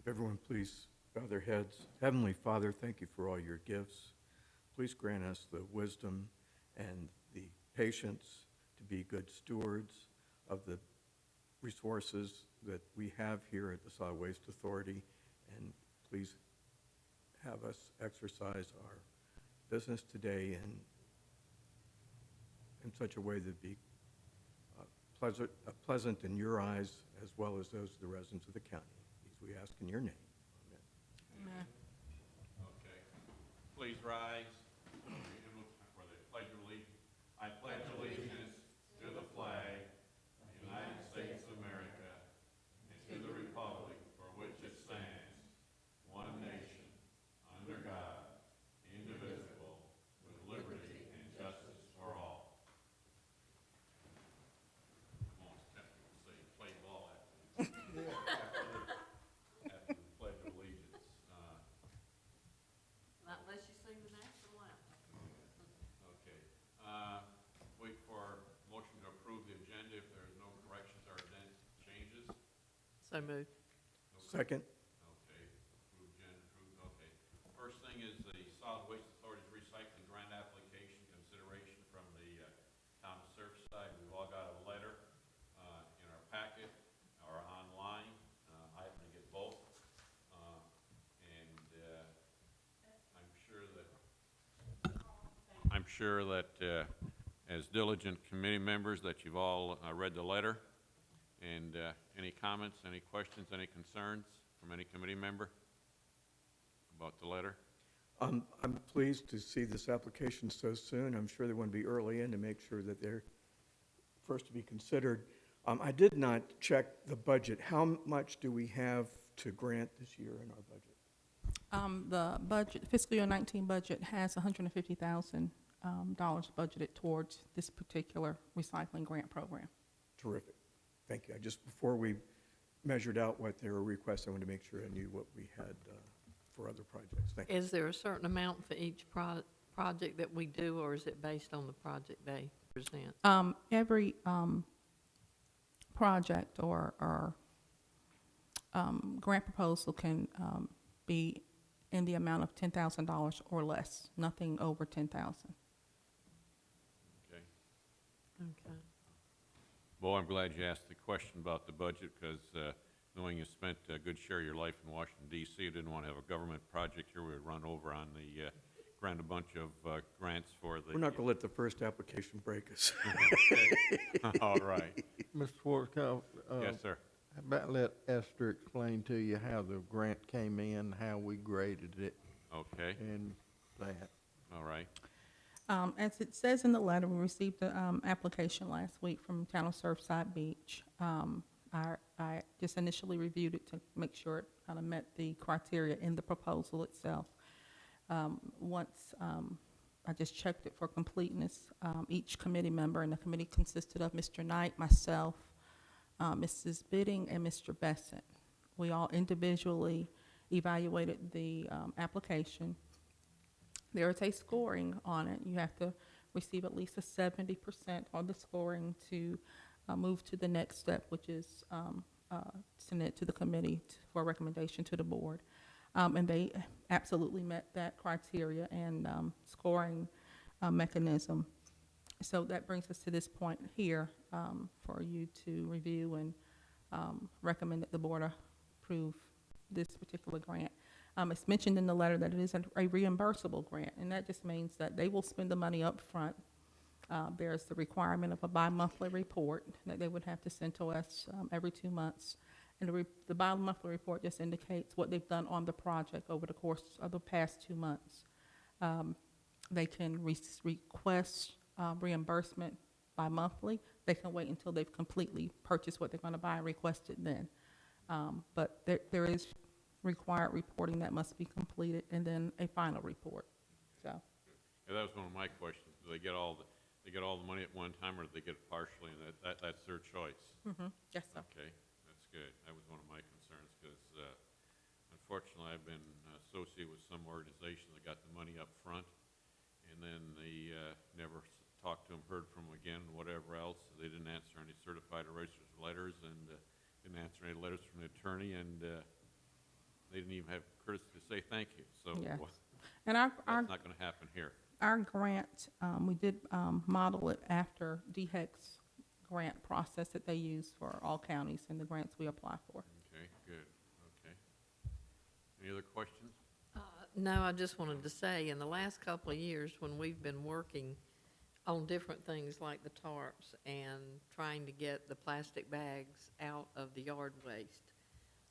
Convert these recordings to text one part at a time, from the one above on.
Everyone, please bow their heads. Heavenly Father, thank you for all your gifts. Please grant us the wisdom and the patience to be good stewards of the resources that we have here at the Solid Waste Authority, and please have us exercise our business today in such a way that be pleasant in your eyes as well as those of the residents of the county. These we ask in your name. Amen. Amen. Okay. Please rise for the Pledge of Allegiance. I pledge allegiance to the flag of the United States of America and to the republic for which it stands, one nation, under God, indivisible, with liberty and justice for all. Come on, technically say play ball after the Pledge of Allegiance. Not unless you sing the national anthem. Okay. Wait for motion to approve the agenda if there's no corrections or changes. So moved. Second. Okay. Approved agenda, approved, okay. First thing is the Solid Waste Authority's recycling grant application consideration from the town of Surfside. We've all got a letter in our packet or online. I happen to get both. I'm sure that as diligent committee members that you've all read the letter. And any comments, any questions, any concerns from any committee member about the letter? I'm pleased to see this application so soon. I'm sure they want to be early in to make sure that they're first to be considered. I did not check the budget. How much do we have to grant this year in our budget? The budget, fiscal year 19 budget has $150,000 budgeted towards this particular recycling grant program. Terrific. Thank you. Before we measured out what they were requesting, I wanted to make sure I knew what we had for other projects. Thank you. Is there a certain amount for each project that we do, or is it based on the project they present? Every project or grant proposal can be in the amount of $10,000 or less, nothing over $10,000. Okay. Okay. Bo, I'm glad you asked the question about the budget because knowing you spent a good share of your life in Washington, D.C., you didn't want to have a government project here. We would run over on the grant a bunch of grants for the... We're not going to let the first application break us. Okay. All right. Mr. Schwarzkopf, Yes, sir. how about let Esther explain to you how the grant came in, how we graded it, Okay. and that. All right. As it says in the letter, we received an application last week from Town of Surfside Beach. I just initially reviewed it to make sure it kind of met the criteria in the proposal itself. Once I just checked it for completeness, each committee member, and the committee consisted of Mr. Knight, myself, Mrs. Bidding, and Mr. Bessent. We all individually evaluated the application. There is a scoring on it. You have to receive at least a 70% on the scoring to move to the next step, which is send it to the committee for recommendation to the board. And they absolutely met that criteria and scoring mechanism. So that brings us to this point here for you to review and recommend that the board approve this particular grant. It's mentioned in the letter that it is a reimbursable grant, and that just means that they will spend the money up front. There's the requirement of a bi-monthly report that they would have to send to us every 2 months. And the bi-monthly report just indicates what they've done on the project over the course of the past 2 months. They can request reimbursement bi-monthly. They can wait until they've completely purchased what they're going to buy and request it then. But there is required reporting that must be completed, and then a final report. So, Yeah, that was one of my questions. Do they get all the money at one time, or do they get it partially? And that's their choice. yes, sir. Okay, that's good. That was one of my concerns because unfortunately I've been associated with some organizations that got the money up front, and then they never talked to them, heard from them again, whatever else. They didn't answer any certified or registered letters, and didn't answer any letters from the attorney, and they didn't even have courtesy to say thank you, so Yes. And our that's not gonna happen here. Our grant, we did model it after DHEC's grant process that they use for all counties and the grants we apply for. Okay, good, okay. Any other questions? No, I just wanted to say, in the last couple of years, when we've been working on different things like the tarps and trying to get the plastic bags out of the yard waste,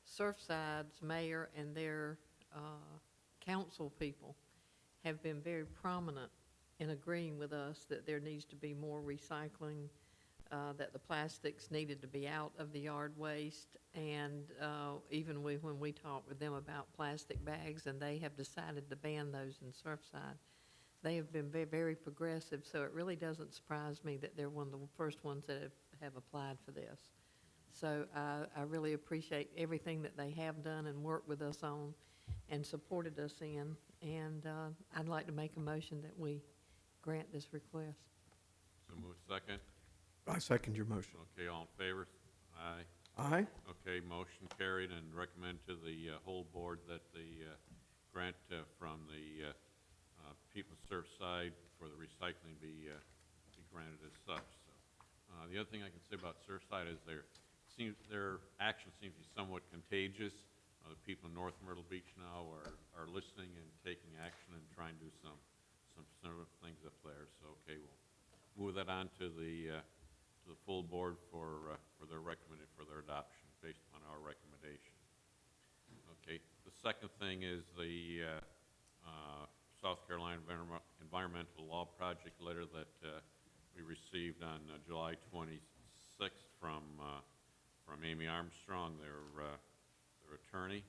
Surfside's mayor and their council people have been very prominent in agreeing with us that there needs to be more recycling, that the plastics needed to be out of the yard waste, and even when we talked with them about plastic bags, and they have decided to ban those in Surfside, they have been very progressive, so it really doesn't surprise me that they're one of the first ones that have applied for this. So I really appreciate everything that they have done and worked with us on and supported us in, and I'd like to make a motion that we grant this request. So move second. I second your motion. Okay, all in favor? Aye. Aye? Okay, motion carried, and recommend to the whole board that the grant from the people of Surfside for the recycling be granted as such. So, the other thing I can say about Surfside is their action seems to be somewhat contagious. The people in North Myrtle Beach now are listening and taking action and trying to do some similar things up there. So, okay, we'll move that on to the full board for their adoption based upon our recommendation. Okay, the second thing is the South Carolina Environmental Law Project letter that we received on July 26th from Amy Armstrong, their attorney,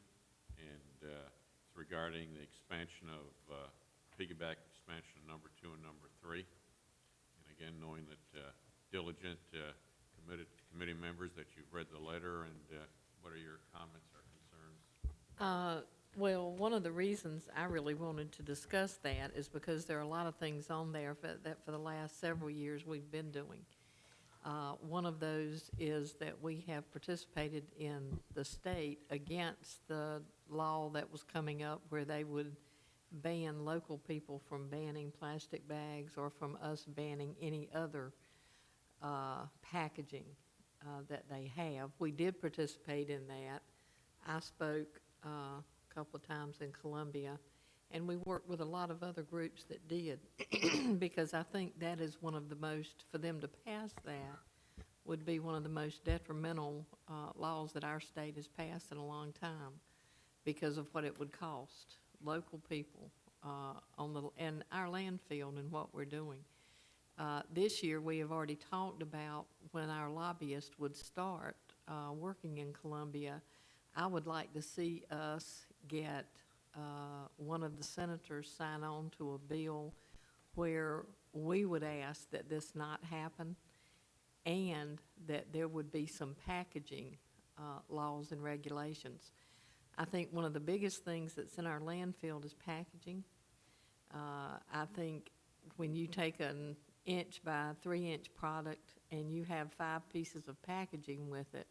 and it's regarding the expansion of piggyback expansion number 2 and number 3. And again, knowing that diligent, committed committee members, that you've read the letter, and what are your comments or concerns? Well, one of the reasons I really wanted to discuss that is because there are a lot of things on there that for the last several years we've been doing. One of those is that we have participated in the state against the law that was coming up where they would ban local people from banning plastic bags or from us banning any other packaging that they have. We did participate in that. I spoke a couple of times in Columbia, and we worked with a lot of other groups that did, because I think that is one of the most, for them to pass that, would be one of the most detrimental laws that our state has passed in a long time because of what it would cost local people and our landfill and what we're doing. This year, we have already talked about when our lobbyist would start working in Columbia. I would like to see us get one of the senators sign on to a bill where we would ask that this not happen, and that there would be some packaging laws and regulations. I think one of the biggest things that's in our landfill is packaging. I think when you take an inch by 3-inch product and you have 5 pieces of packaging with it,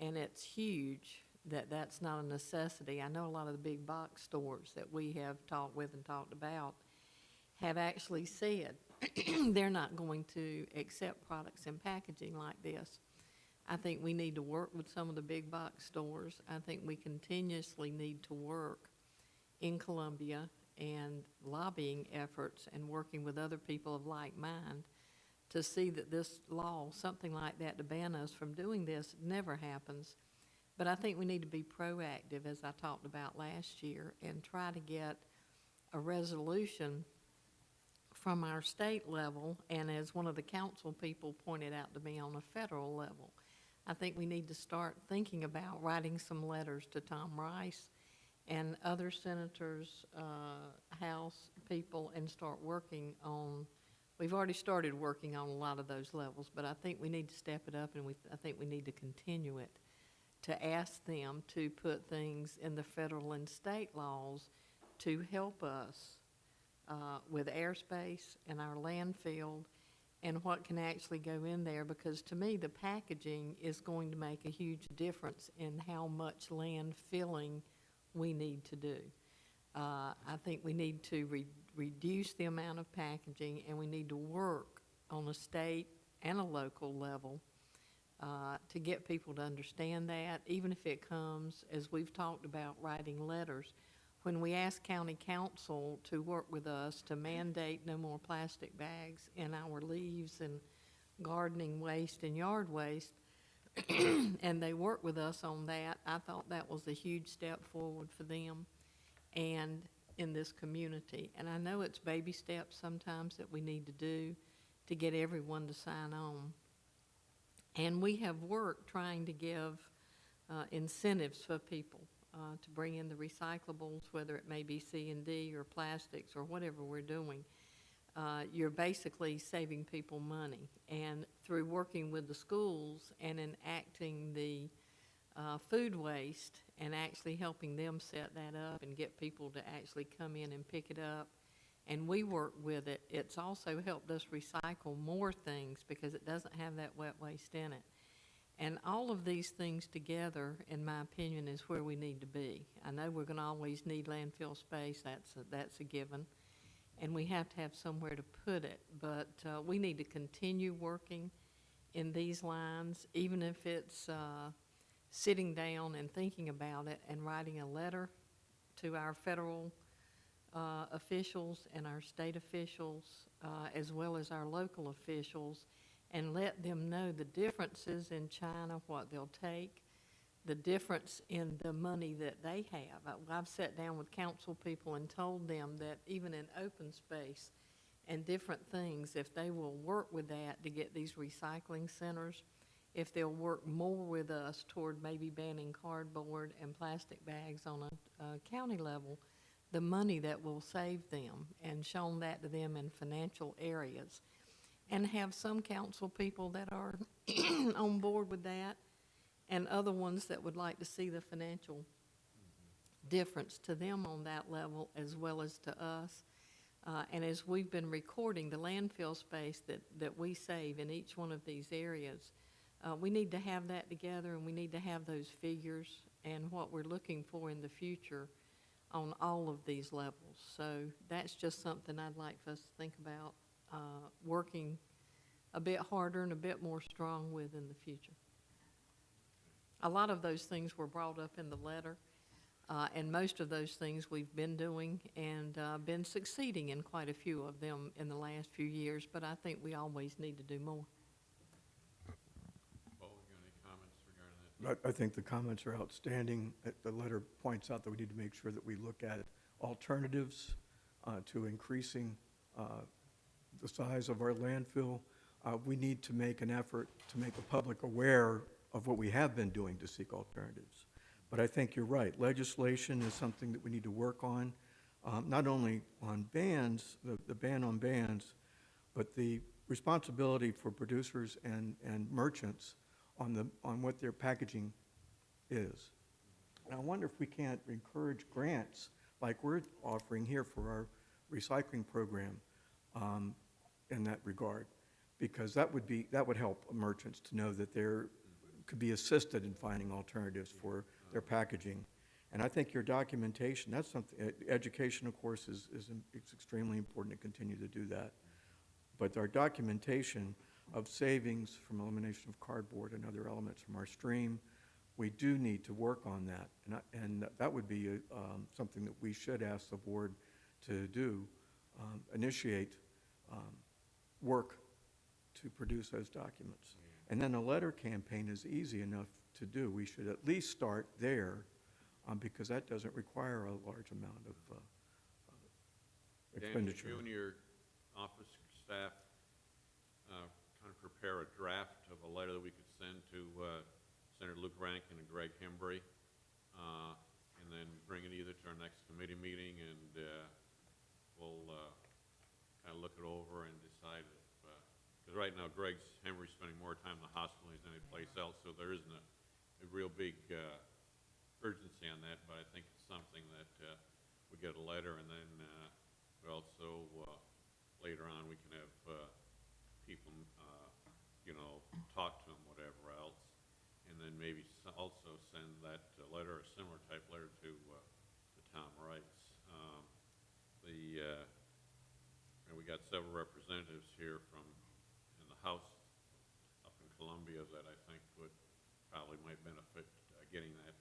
and it's huge, that's not a necessity. I know a lot of the big box stores that we have talked with and talked about have actually said they're not going to accept products in packaging like this. I think we need to work with some of the big box stores. I think we continuously need to work in Columbia and lobbying efforts and working with other people of like mind to see that this law, something like that to ban us from doing this, never happens. But I think we need to be proactive, as I talked about last year, and try to get a resolution from our state level, and as one of the council people pointed out to me, on a federal level. I think we need to start thinking about writing some letters to Tom Rice and other senators, House people, and start working on, we've already started working on a lot of those levels, but I think we need to step it up, and I think we need to continue it, to ask them to put things in the federal and state laws to help us with airspace and our landfill and what can actually go in there, because to me, the packaging is going to make a huge difference in how much land filling we need to do. I think we need to reduce the amount of packaging, and we need to work on a state and a local level to get people to understand that, even if it comes, as we've talked about, writing letters. When we ask county council to work with us to mandate no more plastic bags in our leaves and gardening waste and yard waste, and they work with us on that, I thought that was a huge step forward for them and in this community. And I know it's baby steps sometimes that we need to do to get everyone to sign on. And we have worked trying to give incentives for people to bring in the recyclables, whether it may be C&D or plastics or whatever we're doing. You're basically saving people money. And through working with the schools and enacting the food waste and actually helping them set that up and get people to actually come in and pick it up, and we work with it, it's also helped us recycle more things because it doesn't have that wet waste in it. And all of these things together, in my opinion, is where we need to be. I know we're going to always need landfill space, that's a given, and we have to have somewhere to put it. But we need to continue working in these lines, even if it's sitting down and thinking about it and writing a letter to our federal officials and our state officials, as well as our local officials, and let them know the differences in China, what they'll take, the difference in the money that they have. I've sat down with council people and told them that even in open space and different things, if they will work with that to get these recycling centers, if they'll work more with us toward maybe banning cardboard and plastic bags on a county level, the money that will save them, and shown that to them in financial areas. And have some council people that are on board with that, and other ones that would like to see the financial difference to them on that level as well as to us. And as we've been recording the landfill space that we save in each one of these areas, we need to have that together, and we need to have those figures and what we're looking for in the future on all of these levels. So that's just something I'd like for us to think about working a bit harder and a bit more strong with in the future. A lot of those things were brought up in the letter, and most of those things we've been doing and been succeeding in quite a few of them in the last few years, but I think we always need to do more. Paul, you got any comments regarding that? I think the comments are outstanding. The letter points out that we need to make sure that we look at alternatives to increasing the size of our landfill. We need to make an effort to make the public aware of what we have been doing to seek alternatives. But I think you're right. Legislation is something that we need to work on, not only on bans, the ban on bans, but the responsibility for producers and merchants on what their packaging is. And I wonder if we can't encourage grants like we're offering here for our recycling program in that regard, because that would help merchants to know that they're could be assisted in finding alternatives for their packaging. And I think your documentation, that's something, education, of course, it's extremely important to continue to do that. But our documentation of savings from elimination of cardboard and other elements from our stream, we do need to work on that. And that would be something that we should ask the board to do, initiate work to produce those documents. And then a letter campaign is easy enough to do. We should at least start there because that doesn't require a large amount of expenditure. Dan, did you and your office staff kind of prepare a draft of a letter that we could send to Senator Luke Rankin and Greg Hembry, and then bring it either to our next committee meeting, and we'll kind of look it over and decide if, because right now Hembry's spending more time in the hospital than any place else, so there isn't a real big urgency on that, but I think it's something that we get a letter, and then we also, later on, we can have people, you know, talk to them, whatever else. And then maybe also send that letter, a similar type letter to Tom Wrights. And we got several representatives here from, in the House up in Columbia that I think would probably might benefit getting that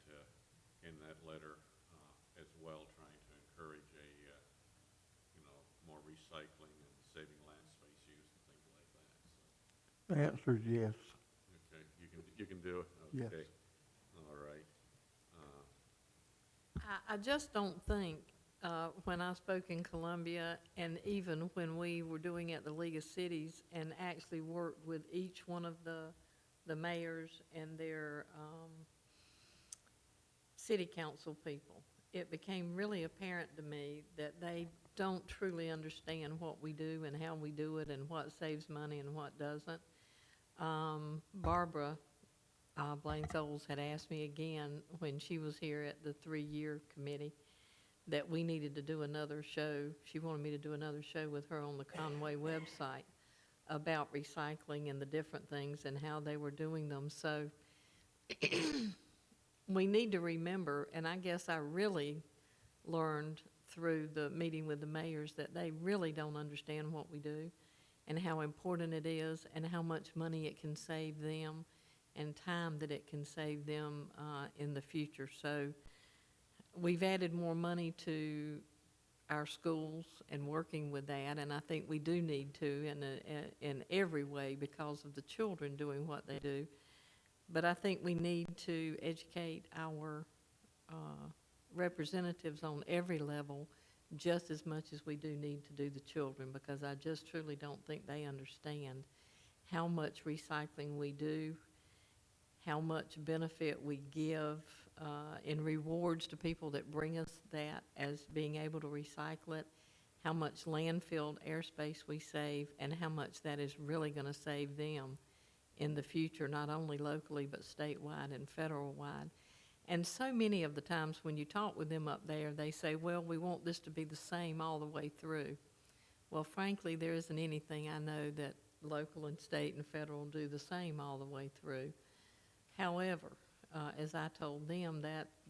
in that letter as well, trying to encourage a, you know, more recycling and saving land space use and things like that. So, The answer is yes. okay, you can do it? Yes. Okay. All right. I just don't think, when I spoke in Columbia, and even when we were doing at the League of Cities and actually worked with each one of the mayors and their city council people, it became really apparent to me that they don't truly understand what we do and how we do it and what saves money and what doesn't. Barbara Blaine-Soles had asked me again when she was here at the 3-year committee that we needed to do another show. She wanted me to do another show with her on the Conway website about recycling and the different things and how they were doing them. So we need to remember, and I guess I really learned through the meeting with the mayors that they really don't understand what we do and how important it is and how much money it can save them and time that it can save them in the future. So we've added more money to our schools and working with that, and I think we do need to in every way because of the children doing what they do. But I think we need to educate our representatives on every level just as much as we do need to do the children, because I just truly don't think they understand how much recycling we do, how much benefit we give in rewards to people that bring us that as being able to recycle it, how much landfill airspace we save, and how much that is really going to save them in the future, not only locally but statewide and federal-wide. And so many of the times when you talk with them up there, they say, well, we want this to be the same all the way through. Well, frankly, there isn't anything I know that local and state and federal do the same all the way through. However, as I told them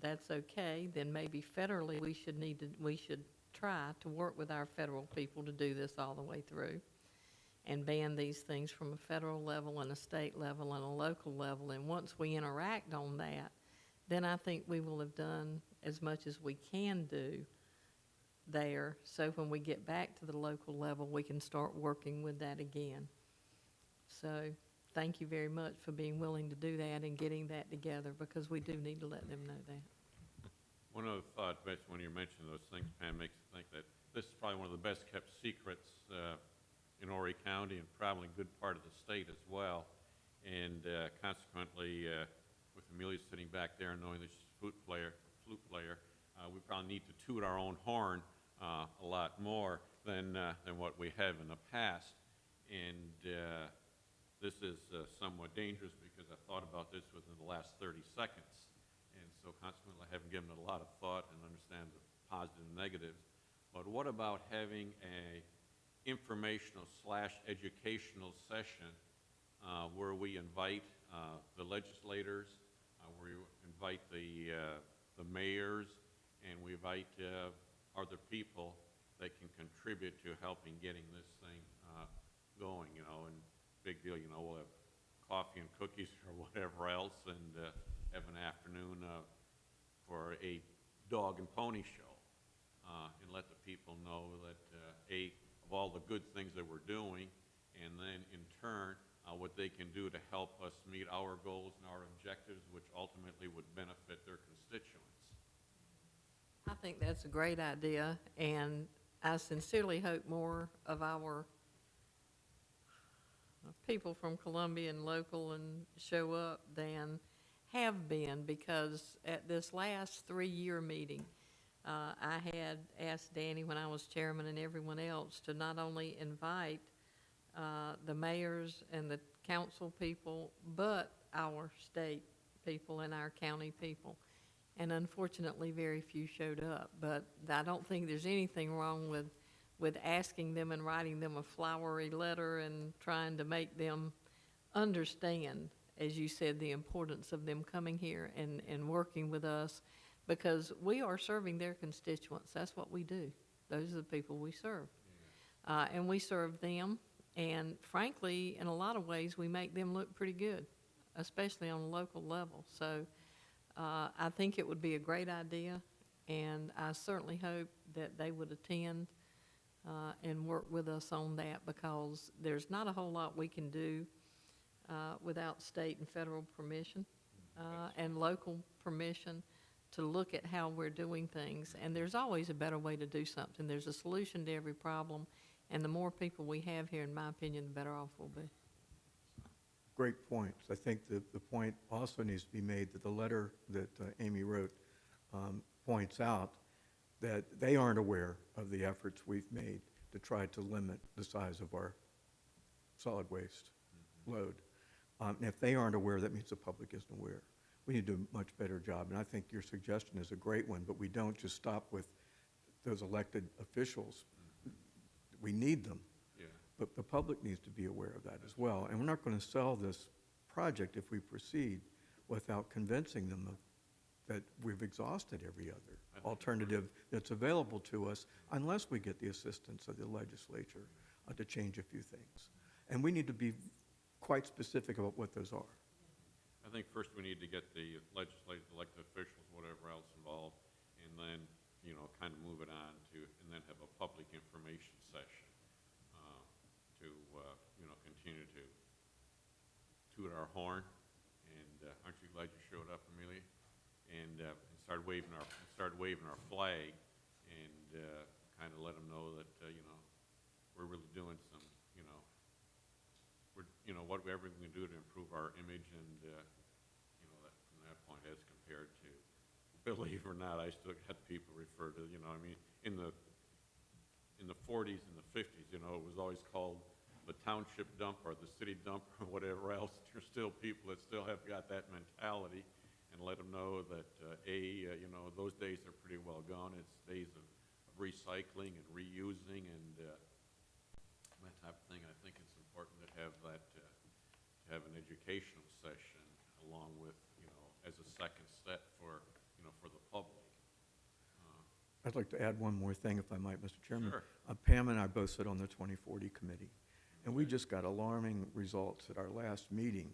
that's okay, then maybe federally we should try to work with our federal people to do this all the way through and ban these things from a federal level and a state level and a local level. And once we interact on that, then I think we will have done as much as we can do there. So when we get back to the local level, we can start working with that again. So thank you very much for being willing to do that and getting that together, because we do need to let them know that. One other thought, Betsy, when you mentioned those things, Pam, makes me think that this is probably one of the best kept secrets in Horry County and probably a good part of the state as well. And consequently, with Amelia sitting back there and knowing that she's a flute player, we probably need to toot our own horn a lot more than what we have in the past. And this is somewhat dangerous because I thought about this within the last 30 seconds. And so consequently, I haven't given it a lot of thought and understand the positive and negatives. But what about having a informational/educational session where we invite the legislators, where we invite the mayors, and we invite other people that can contribute to helping getting this thing going, you know, and big deal, you know, we'll have coffee and cookies or whatever else, and have an afternoon for a dog and pony show, and let the people know that, of all the good things that we're doing, and then in turn, what they can do to help us meet our goals and our objectives, which ultimately would benefit their constituents. I think that's a great idea, and I sincerely hope more of our people from Columbia and local and show up than have been, because at this last 3-year meeting, I had asked Danny when I was chairman and everyone else to not only invite the mayors and the council people, but our state people and our county people. And unfortunately, very few showed up. But I don't think there's anything wrong with with asking them and writing them a flowery letter and trying to make them understand, as you said, the importance of them coming here and working with us, because we are serving their constituents. That's what we do. Those are the people we serve. And we serve them, and frankly, in a lot of ways, we make them look pretty good, especially on a local level. So I think it would be a great idea, and I certainly hope that they would attend and work with us on that, because there's not a whole lot we can do without state and federal permission and local permission to look at how we're doing things. And there's always a better way to do something. There's a solution to every problem, and the more people we have here, in my opinion, the better off we'll be. Great points. I think that the point also needs to be made that the letter that Amy wrote points out that they aren't aware of the efforts we've made to try to limit the size of our solid waste load. And if they aren't aware, that means the public isn't aware. We need to do a much better job, and I think your suggestion is a great one, but we don't just stop with those elected officials. We need them. Yeah. But the public needs to be aware of that as well. And we're not going to sell this project if we proceed without convincing them that we've exhausted every other alternative that's available to us, unless we get the assistance of the legislature to change a few things. And we need to be quite specific about what those are. I think first we need to get the legislative, elected officials, whatever else involved, and then, you know, kind of move it on to, and then have a public information session to, you know, continue to toot our horn. And aren't you glad you showed up, Amelia? And started waving our flag, and kind of let them know that, you know, we're really doing some, you know, whatever we can do to improve our image, and, you know, that from that point, as compared to, believe it or not, I still got people refer to, you know, I mean, in the 40s and the 50s, you know, it was always called the township dump or the city dump or whatever else. There's still people that still have got that mentality, and let them know that, you know, those days are pretty well gone. It's days of recycling and reusing and that type of thing. I think it's important to have that, to have an educational session along with, you know, as a second step for, you know, for the public. I'd like to add one more thing, if I might, Mr. Chairman. Sure. Pam and I both sit on the 2040 committee, and we just got alarming results at our last meeting,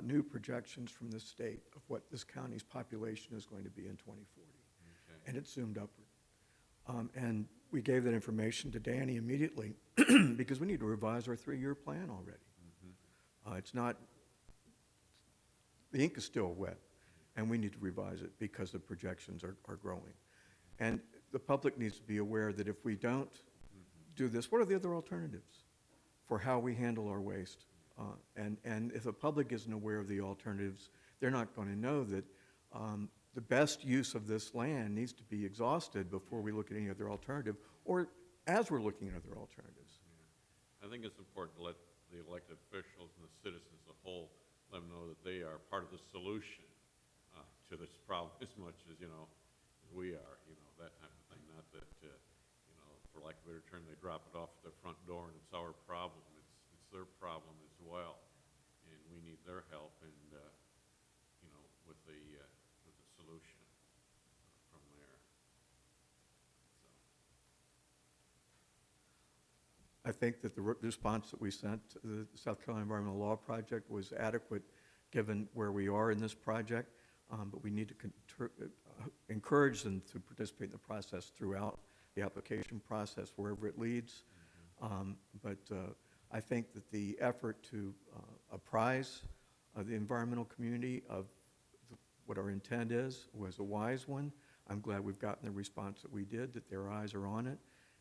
new projections from the state of what this county's population is going to be in 2040. Okay. And it zoomed upward. And we gave that information to Danny immediately because we need to revise our 3-year plan already. It's not, the ink is still wet, and we need to revise it because the projections are growing. And the public needs to be aware that if we don't do this, what are the other alternatives for how we handle our waste? And if the public isn't aware of the alternatives, they're not going to know that the best use of this land needs to be exhausted before we look at any other alternative, or as we're looking at other alternatives. I think it's important to let the elected officials and the citizens as a whole, let them know that they are part of the solution to this problem as much as, you know, as we are, you know, that type of thing. Not that, you know, for lack of a better term, they drop it off at their front door and it's our problem. It's their problem as well, and we need their help and, you know, with the solution from there. So. I think that the response that we sent to the South Carolina Environmental Law Project was adequate, given where we are in this project, but we need to encourage them to participate in the process throughout the application process, wherever it leads. But I think that the effort to apprise the environmental community of what our intent is was a wise one. I'm glad we've gotten the response that we did, that their eyes are on it.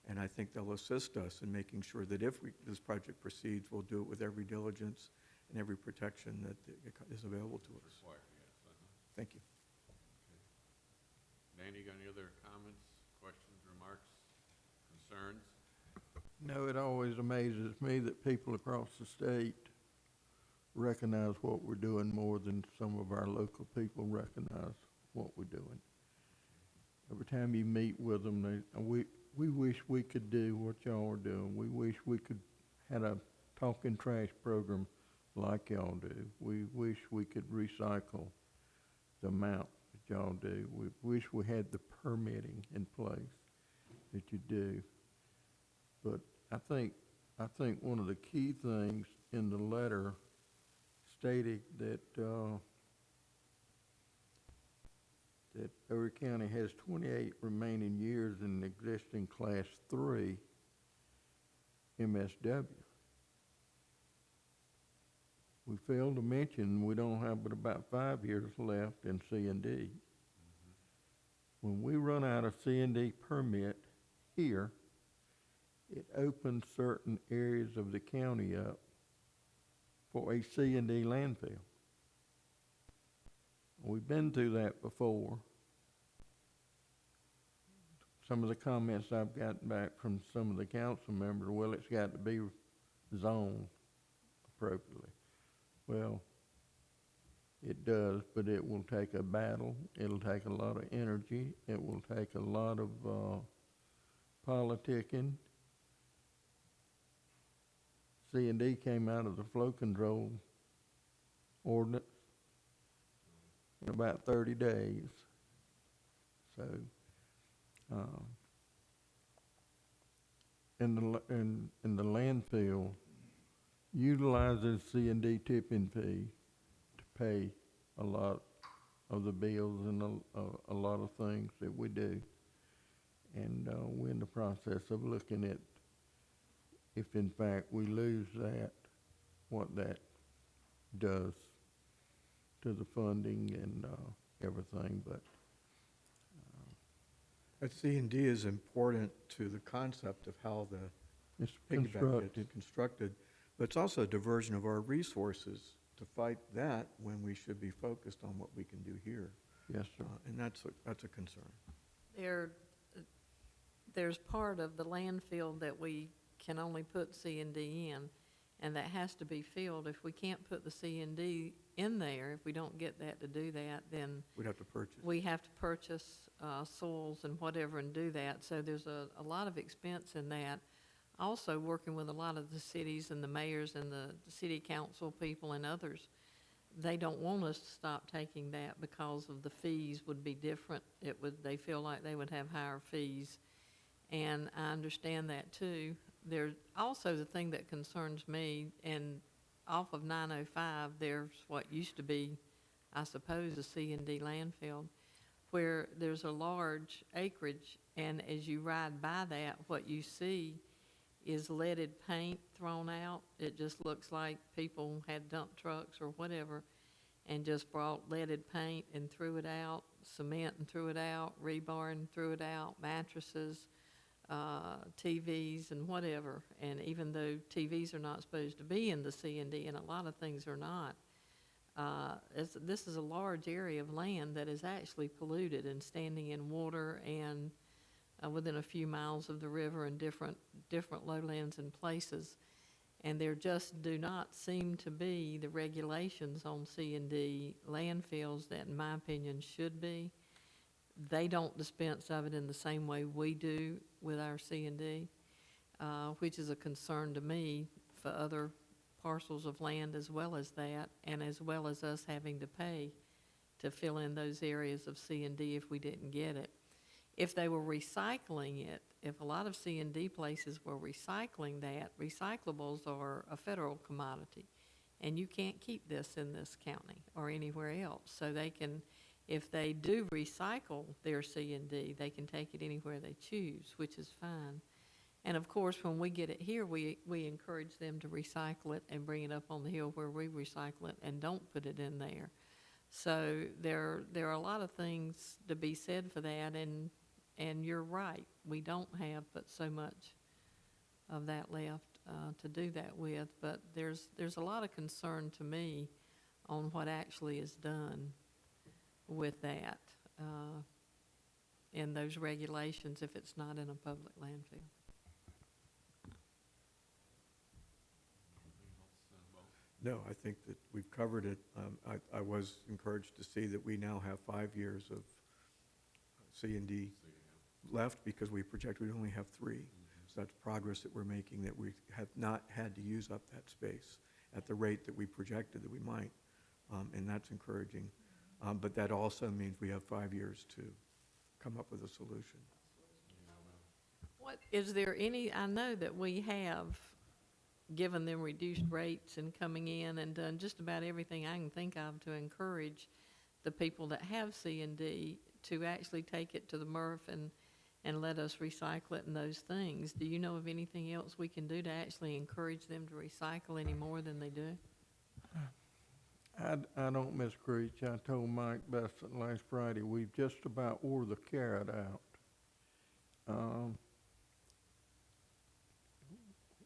And I think they'll assist us in making sure that if this project proceeds, we'll do it with every diligence and every protection that is available to us. Required, yes. Thank you. Danny, you got any other comments, questions, remarks, concerns? No, it always amazes me that people across the state recognize what we're doing more than some of our local people recognize what we're doing. Every time you meet with them, we wish we could do what y'all are doing. We wish we could had a talking trash program like y'all do. We wish we could recycle the amount that y'all do. We wish we had the permitting in place that you do. But I think one of the key things in the letter stated that that Bowie County has 28 remaining years in existing Class 3 MSW. We failed to mention we don't have but about 5 years left in C&D. When we run out of C&D permit here, it opens certain areas of the county up for a C&D landfill. We've been through that before. Some of the comments I've gotten back from some of the council members, well, it's got to be zoned appropriately. Well, it does, but it will take a battle. It'll take a lot of energy. It will take a lot of politicking. C&D came out of the flow control ordinance in about 30 days. So, in the landfill, utilizing C&D tipping fee to pay a lot of the bills and a lot of things that we do. And we're in the process of looking at if in fact we lose that, what that does to the funding and everything. But That C&D is important to the concept of how the it's piggyback constructed. gets constructed, but it's also a diversion of our resources to fight that when we should be focused on what we can do here. Yes, sir. And that's a concern. There's part of the landfill that we can only put C&D in, and that has to be filled. If we can't put the C&D in there, if we don't get that to do that, then We'd have to purchase. we have to purchase soils and whatever and do that. So there's a lot of expense in that. Also working with a lot of the cities and the mayors and the city council people and others, they don't want us to stop taking that because of the fees would be different. They feel like they would have higher fees. And I understand that too. There's also the thing that concerns me, and off of 905, there's what used to be, I suppose, a C&D landfill, where there's a large acreage, and as you ride by that, what you see is leaded paint thrown out. It just looks like people had dump trucks or whatever and just brought leaded paint and threw it out, cement and threw it out, rebar and threw it out, mattresses, TVs and whatever. And even though TVs are not supposed to be in the C&D, and a lot of things are not, this is a large area of land that is actually polluted and standing in water and within a few miles of the river and different lowlands and places. And there just do not seem to be the regulations on C&D landfills that, in my opinion, should be. They don't dispense of it in the same way we do with our C&D, which is a concern to me for other parcels of land as well as that, and as well as us having to pay to fill in those areas of C&D if we didn't get it. If they were recycling it, if a lot of C&D places were recycling that, recyclables are a federal commodity, and you can't keep this in this county or anywhere else. So they can, if they do recycle their C&D, they can take it anywhere they choose, which is fine. And of course, when we get it here, we encourage them to recycle it and bring it up on the hill where we recycle it and don't put it in there. So there are a lot of things to be said for that, and you're right. We don't have but so much of that left to do that with. But there's a lot of concern to me on what actually is done with that in those regulations if it's not in a public landfill. No, I think that we've covered it. I was encouraged to see that we now have 5 years of C&D left because we project we'd only have 3. So that's progress that we're making, that we have not had to use up that space at the rate that we projected that we might, and that's encouraging. But that also means we have 5 years to come up with a solution. What, is there any, I know that we have given them reduced rates and coming in and done just about everything I can think of to encourage the people that have C and D to actually take it to the MRF and let us recycle it and those things. Do you know of anything else we can do to actually encourage them to recycle any more than they do? I don't, Ms. Creech. I told Mike Bassett last Friday, we've just about wore the carrot out.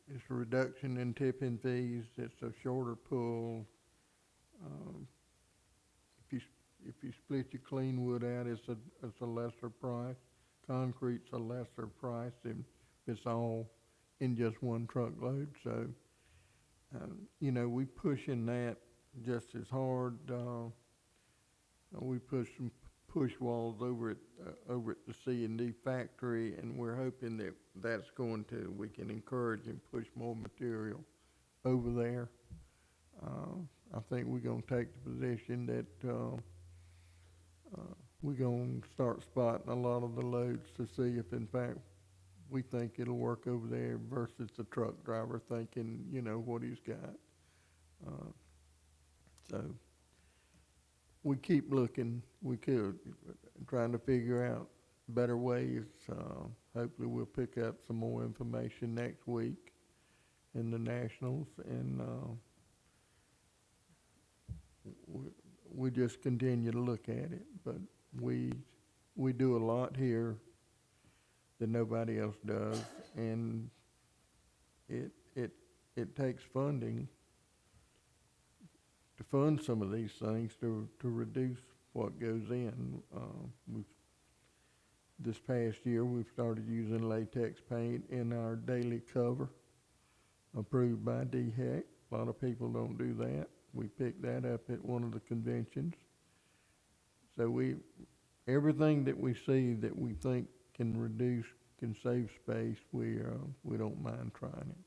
It's a reduction in tipping fees. It's a shorter pull. If you split your clean wood out, it's a lesser price. Concrete's a lesser price if it's all in just one truckload. So, you know, we pushing that just as hard. We push some push walls over at the C&D factory, and we're hoping that we can encourage and push more material over there. I think we're gonna take the position that we're gonna start spotting a lot of the loads to see if in fact we think it'll work over there versus the truck driver thinking, you know, what he's got. So we keep looking. We could trying to figure out better ways. Hopefully we'll pick up some more information next week in the nationals, and we just continue to look at it. But we do a lot here that nobody else does, and it takes funding to fund some of these things to reduce what goes in. This past year, we've started using latex paint in our daily cover, approved by DHEC. A lot of people don't do that. We picked that up at one of the conventions. So everything that we see that we think can save space, we don't mind trying it.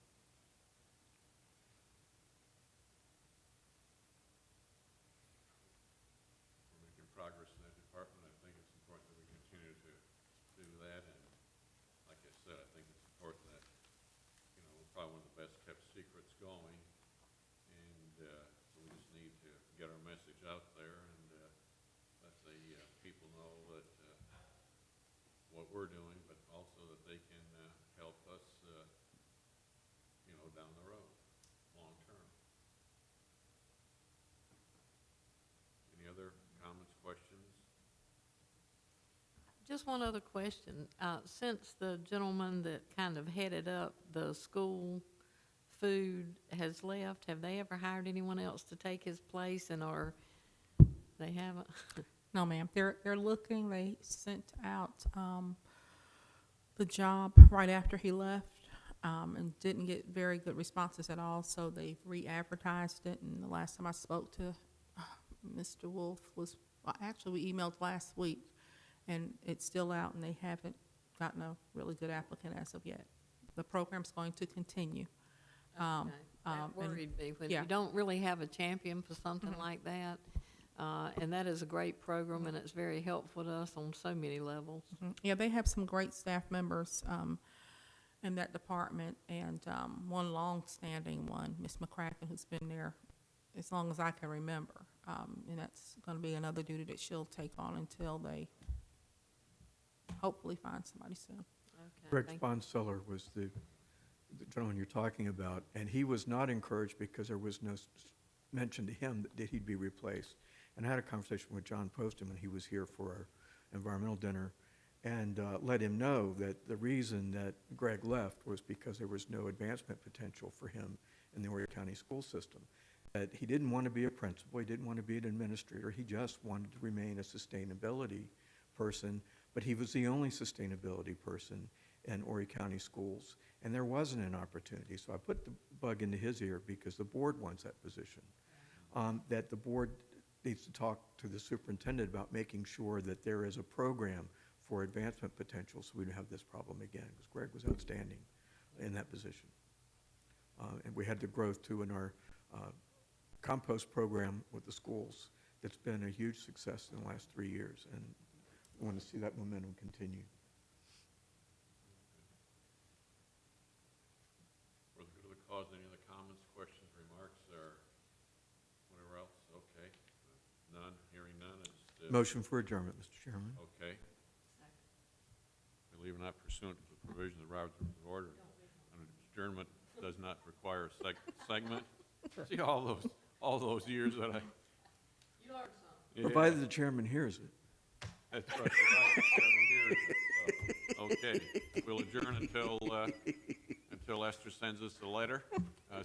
We're making progress in that department. I think it's important that we continue to do that. And like I said, I think it's important that, you know, we're probably one of the best kept secrets going. And so we just need to get our message out there and let the people know that what we're doing, but also that they can help us, you know, down the road, long term. Any other comments, questions? Just one other question. Since the gentleman that kind of headed up the school food has left, have they ever hired anyone else to take his place, or they haven't? No, ma'am. They're looking. They sent out the job right after he left, and didn't get very good responses at all. So they've re-advertised it. And the last time I spoke to Mr. Wolf actually we emailed last week, and it's still out, and they haven't gotten a really good applicant as of yet. The program's going to continue. Okay. That and- worried me when yeah. you don't really have a champion for something like that. And that is a great program, and it's very helpful to us on so many levels. Yeah, they have some great staff members in that department, and one long-standing one, Miss McCracken, who's been there as long as I can remember. And that's going to be another duty that she'll take on until they hopefully find somebody soon. Okay, Greg thank- Sponseller was the gentleman you're talking about, and he was not encouraged because there was no mention to him that he'd be replaced. And I had a conversation with John Poston when he was here for our environmental dinner, and let him know that the reason that Greg left was because there was no advancement potential for him in the Horry County school system. That he didn't want to be a principal, he didn't want to be an administrator, he just wanted to remain a sustainability person, but he was the only sustainability person in Horry County schools, and there wasn't an opportunity. So I put the bug into his ear because the board wants that position. That the board needs to talk to the superintendent about making sure that there is a program for advancement potential so we don't have this problem again, because Greg was outstanding in that position. And we had the growth too in our compost program with the schools. That's been a huge success in the last 3 years, and we want to see that momentum continue. For the good of the cause, any other comments, questions, remarks, or whatever else? Okay. None, hearing none, it's, Motion for adjournment, Mr. Chairman. okay. Believe it or not, pursuant to the provisions of Robert's Rules of Order, an adjournment does not require a segment. See all those years that I. You learned something. Provided the chairman hears it. That's right. Provided the chairman hears it, so, okay, we'll adjourn until Esther sends us the letter.